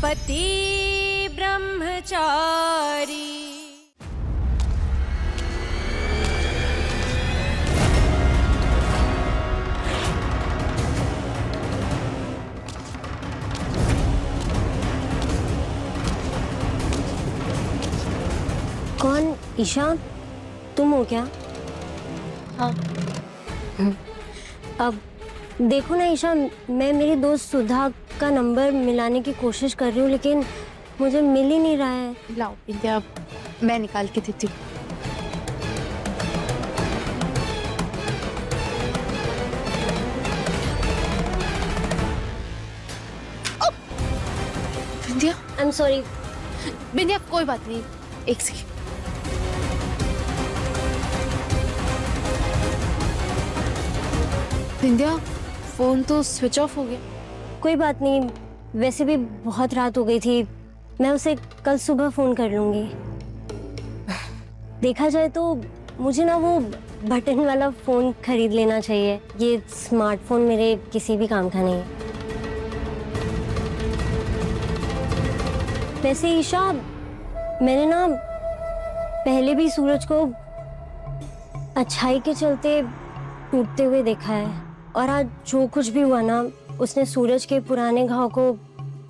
पति ब्रह्मचारी। कौन? ईशा, तुम हो क्या? हाँ। अब देखो ना ईशा, मैं मेरी दोस्त सुधा का नंबर मिलाने की कोशिश कर रही हूँ, लेकिन मुझे मिल ही नहीं रहा है। लाओ विद्या, मैं निकाल के देती हूँ। विद्या, आई एम सॉरी। विद्या कोई बात नहीं, एक सेकंड। विद्या, फोन तो स्विच ऑफ हो गया। कोई बात नहीं, वैसे भी बहुत रात हो गई थी, मैं उसे कल सुबह फोन कर लूंगी। देखा जाए तो मुझे ना वो बटन वाला फोन खरीद लेना चाहिए, ये स्मार्टफोन मेरे किसी भी काम का नहीं है। वैसे ईशा, मैंने ना पहले भी सूरज को अच्छाई के चलते टूटते हुए देखा है, और आज जो कुछ भी हुआ ना, उसने सूरज के पुराने घाव को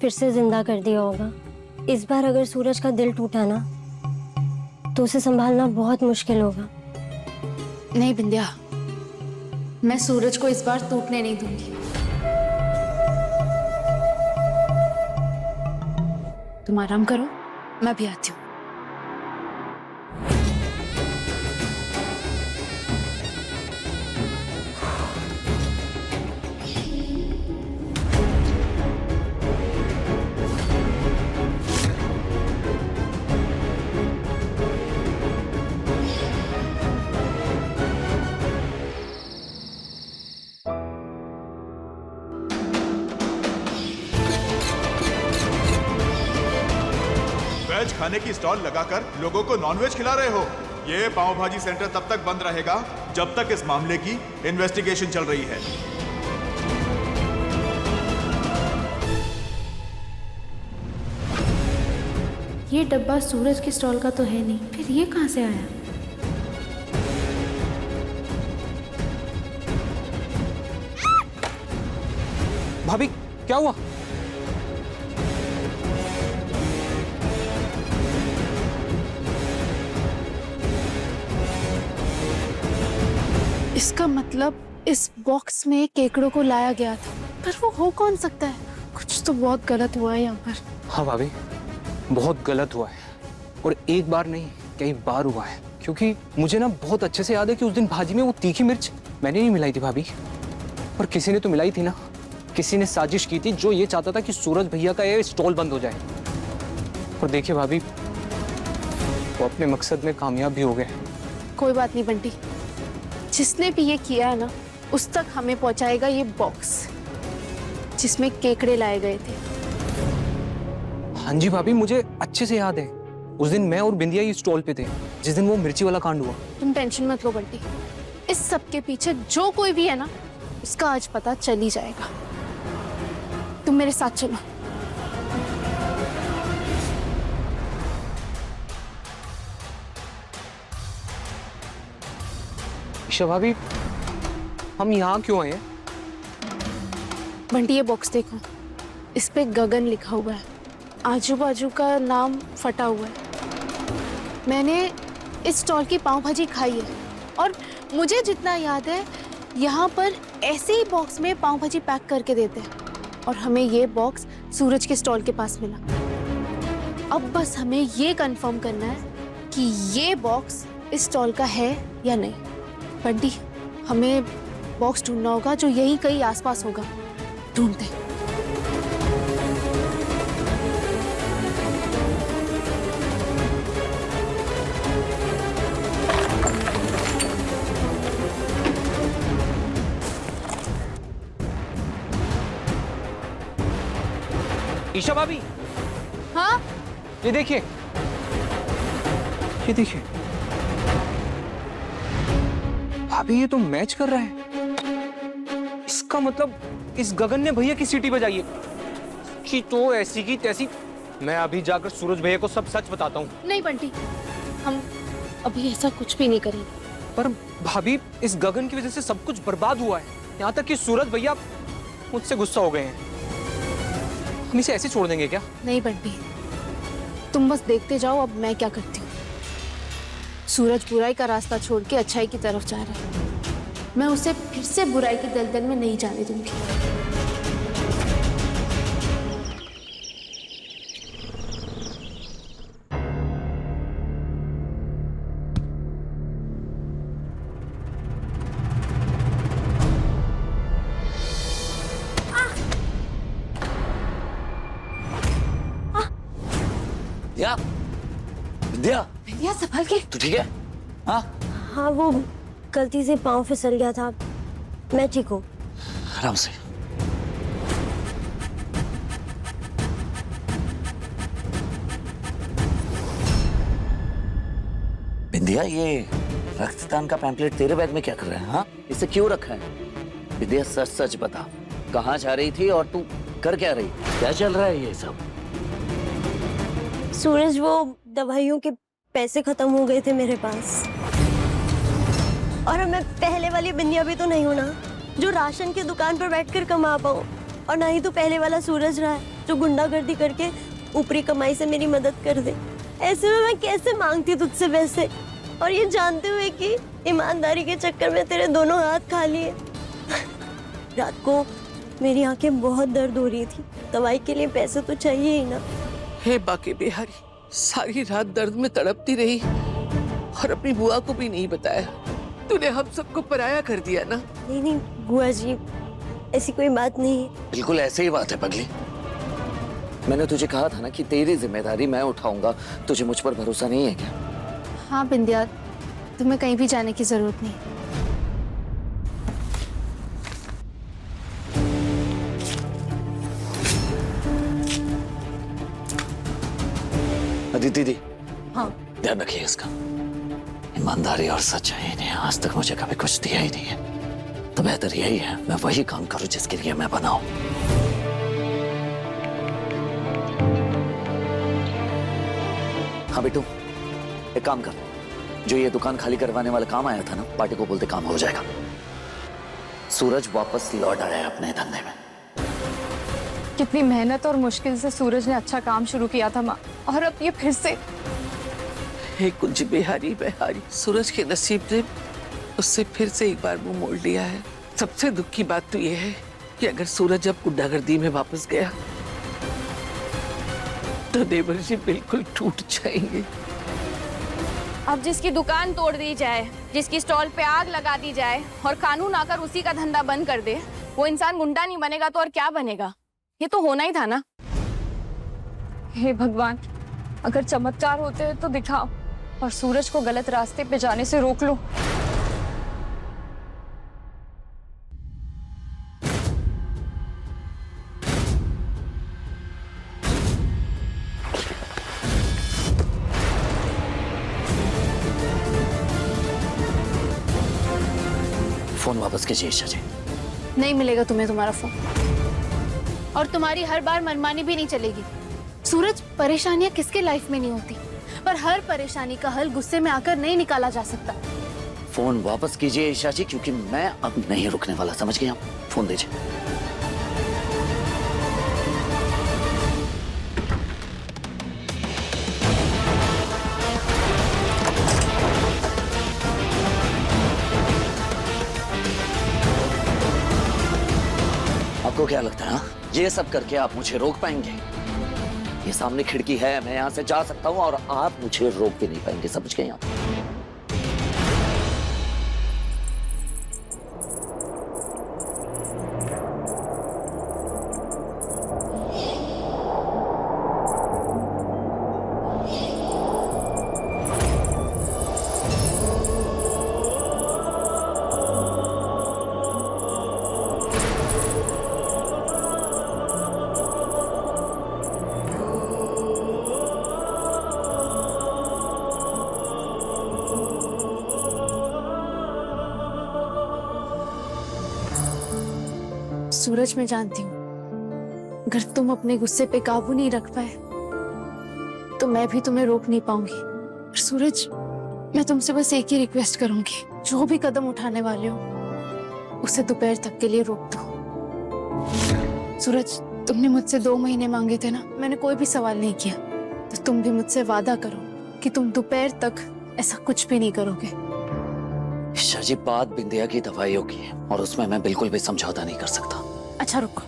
फिर से जिंदा कर दिया होगा। इस बार अगर सूरज का दिल टूटा ना, तो उसे संभालना बहुत मुश्किल होगा। नहीं विद्या, मैं सूरज को इस बार टूटने नहीं दूंगी। तुम आराम करो, मैं भी आती हूँ। वेज खाने की स्टॉल लगाकर लोगों को नॉनवेज खिला रहे हो। ये पाव भाजी सेंटर तब तक बंद रहेगा जब तक इस मामले की इन्वेस्टिगेशन चल रही है। ये डब्बा सूरज के स्टॉल का तो है नहीं, फिर ये कहाँ से आया? भाभी, क्या हुआ? इसका मतलब इस बॉक्स में केकड़ों को लाया गया था, पर वो हो कौन सकता है? कुछ तो बहुत गलत हुआ है यहाँ पर। हाँ भाभी, बहुत गलत हुआ है, और एक बार नहीं कई बार हुआ है। क्योंकि मुझे ना बहुत अच्छे से याद है कि उस दिन भाजी में वो तीखी मिर्च मैंने नहीं मिलाई थी भाभी, और किसी ने तो मिलाई थी ना। किसी ने साजिश की थी जो ये चाहता था कि सूरज भैया का ये स्टॉल बंद हो जाए। और देखिए भाभी, वो अपने मकसद में कामयाब भी हो गए। कोई बात नहीं बंटी, जिसने भी ये किया है ना, उस तक हमें पहुंचाएगा ये बॉक्स जिसमें केकड़े लाए गए थे। हाँ जी भाभी, मुझे अच्छे से याद है। उस दिन मैं और बिंदिया ये स्टॉल पे थे जिस दिन वो मिर्ची वाला कांड हुआ। तुम टेंशन मत लो बंटी, इस सब के पीछे जो कोई भी है ना, उसका आज पता चल ही जाएगा। तुम मेरे साथ चलो। ईशा भाभी, हम यहाँ क्यों आए हैं? बंटी ये बॉक्स देखो, इस पे गगन लिखा हुआ है, आजू बाजू का नाम फटा हुआ है। मैंने इस स्टॉल की पाव भाजी खाई है, और मुझे जितना याद है यहाँ पर ऐसे ही बॉक्स में पाव भाजी पैक करके देते हैं, और हमें ये बॉक्स सूरज के स्टॉल के पास मिला। अब बस हमें ये कंफर्म करना है कि ये बॉक्स इस स्टॉल का है या नहीं। बंटी, हमें बॉक्स ढूंढना होगा जो यहीं कहीं आसपास होगा। ढूंढते हैं। ईशा भाभी, हाँ? ये देखिए, ये देखिए भाभी, ये तो मैच कर रहा है। इसका मतलब इस गगन ने भैया की सीटी बजाई है। कि तो ऐसी की तैसी। मैं अभी जाकर सूरज भैया को सब सच बताता हूँ। नहीं बंटी, हम अभी ऐसा कुछ भी नहीं करेंगे। पर भाभी, इस गगन की वजह से सब कुछ बर्बाद हुआ है। यहाँ तक कि सूरज भैया मुझसे गुस्सा हो गए हैं। हम इसे ऐसे छोड़ देंगे क्या? नहीं बंटी, तुम बस देखते जाओ अब मैं क्या करती हूँ। सूरज बुराई का रास्ता छोड़ के अच्छाई की तरफ जा रहा है। मैं उसे फिर से बुराई की दलदल में नहीं जाने दूंगी। विद्या, विद्या, भैया संभल के। तू ठीक है? हाँ, हाँ, वो गलती से पाँव फिसल गया था। मैं ठीक हूँ। आराम से। विद्या, ये रक्तदान का पैम्पलेट तेरे बैग में क्या कर रहा है? हाँ, इसे क्यों रखा है? विद्या, सच सच बता, कहाँ जा रही थी और तू कर क्या रही? क्या चल रहा है ये सब? सूरज, वो दवाइयों के पैसे खत्म हो गए थे मेरे पास। और अब मैं पहले वाली बिंदिया भी तो नहीं हूं ना, जो राशन की दुकान पर बैठकर कमा पाऊं। और ना ही तो पहले वाला सूरज रहा है जो गुंडागर्दी करके ऊपरी कमाई से मेरी मदद कर दे। ऐसे में मैं कैसे मांगती तुझसे पैसे, और ये जानते हुए कि ईमानदारी के चक्कर में तेरे दोनों हाथ खा लिए। रात को मेरी आंखें बहुत दर्द हो रही थी, दवाई के लिए पैसे तो चाहिए ही ना। हे बाके बिहारी, सारी रात दर्द में तड़पती रही और अपनी बुआ को भी नहीं बताया। तूने हम सबको पराया कर दिया ना। नहीं नहीं बुआ जी, ऐसी कोई बात नहीं है। बिल्कुल ऐसे ही बात है पगली। मैंने तुझे कहा था ना कि तेरी जिम्मेदारी मैं उठाऊंगा। तुझे मुझ पर भरोसा नहीं है क्या? हाँ बिंदिया, तुम्हें कहीं भी जाने की जरूरत नहीं। अदिति दी, हाँ। ध्यान रखिए इसका। ईमानदारी और सच्चाई ने आज तक मुझे कभी कुछ दिया ही नहीं है, तो बेहतर यही है मैं वही काम करूं जिसके लिए मैं बना हूं। हाँ बेटू, एक काम कर, जो ये दुकान खाली करवाने वाला काम आया था ना, पार्टी को बोलते काम हो जाएगा। सूरज वापस लौट आया है अपने धंधे में। कितनी मेहनत और मुश्किल से सूरज ने अच्छा काम शुरू किया था माँ, और अब ये फिर से। हे कुंज बिहारी बिहारी, सूरज के नसीब ने उससे फिर से एक बार मुंह मोड़ लिया है। सबसे दुख की बात तो ये है कि अगर सूरज अब गुंडागर्दी में वापस गया तो देवर जी बिल्कुल टूट जाएंगे। अब जिसकी दुकान तोड़ दी जाए, जिसकी स्टॉल पे आग लगा दी जाए और कानून आकर उसी का धंधा बंद कर दे, वो इंसान गुंडा नहीं बनेगा तो और क्या बनेगा? ये तो होना ही था ना। हे भगवान, अगर चमत्कार होते हैं तो दिखाओ और सूरज को गलत रास्ते पे जाने से रोक लो। फोन वापस कीजिए ईशा जी। नहीं मिलेगा तुम्हें तुम्हारा फोन, और तुम्हारी हर बार मनमानी भी नहीं चलेगी। सूरज, परेशानियां किसके लाइफ में नहीं होती, पर हर परेशानी का हल गुस्से में आकर नहीं निकाला जा सकता। फोन वापस कीजिए ईशा जी, क्योंकि मैं अब नहीं रुकने वाला, समझ गए आप? फोन दीजिए। आपको क्या लगता है, हाँ? ये सब करके आप मुझे रोक पाएंगे? ये सामने खिड़की है, मैं यहां से जा सकता हूं और आप मुझे रोक भी नहीं पाएंगे, समझ गए आप? सूरज, मैं जानती हूँ अगर तुम अपने गुस्से पे काबू नहीं रख पाए तो मैं भी तुम्हें रोक नहीं पाऊंगी। और सूरज, मैं तुमसे बस एक ही रिक्वेस्ट करूंगी, जो भी कदम उठाने वाले हो उसे दोपहर तक के लिए रोक दो। सूरज, तुमने मुझसे 2 महीने मांगे थे ना, मैंने कोई भी सवाल नहीं किया, तो तुम भी मुझसे वादा करो कि तुम दोपहर तक ऐसा कुछ भी नहीं करोगे। ईशा जी, बात बिंदिया की दवाइयों की है और उसमें मैं बिल्कुल भी समझौता नहीं कर सकता। अच्छा रुको,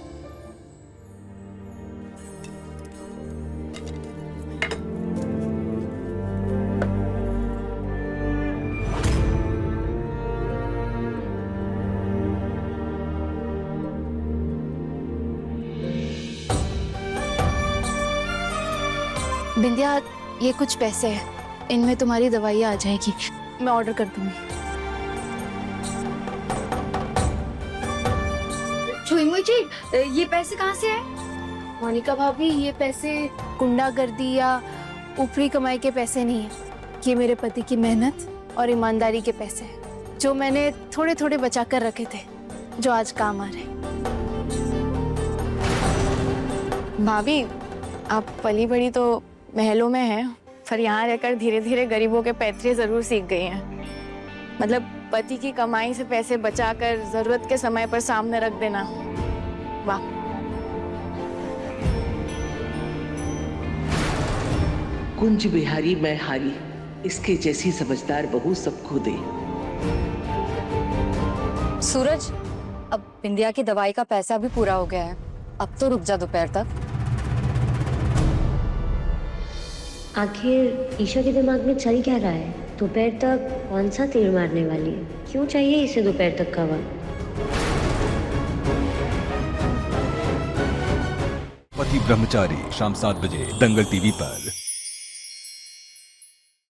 बिंदिया, ये कुछ पैसे हैं, इनमें तुम्हारी दवाई आ जाएगी, मैं ऑर्डर कर दूंगी। छुईमुई जी, ये पैसे कहाँ से आए? मोनिका भाभी, ये पैसे गुंडागर्दी या ऊपरी कमाई के पैसे नहीं है, ये मेरे पति की मेहनत और ईमानदारी के पैसे हैं, जो मैंने थोड़े थोड़े बचा कर रखे थे, जो आज काम आ रहे हैं। भाभी, आप पली बड़ी तो महलों में हैं, पर यहाँ रहकर धीरे धीरे गरीबों के पैतरे जरूर सीख गई हैं। मतलब पति की कमाई से पैसे बचाकर जरूरत के समय पर सामने रख देना, वाह। कुंज बिहारी मैं हारी, इसके जैसी समझदार बहू सबको दे। सूरज, अब बिंदिया की दवाई का पैसा भी पूरा हो गया है, अब तो रुक जा दोपहर तक। आखिर ईशा के दिमाग में चल क्या रहा है? दोपहर तक कौन सा तीर मारने वाली है? क्यों चाहिए इसे दोपहर तक का वक्त? पति ब्रह्मचारी शाम 7 बजे दंगल टीवी पर।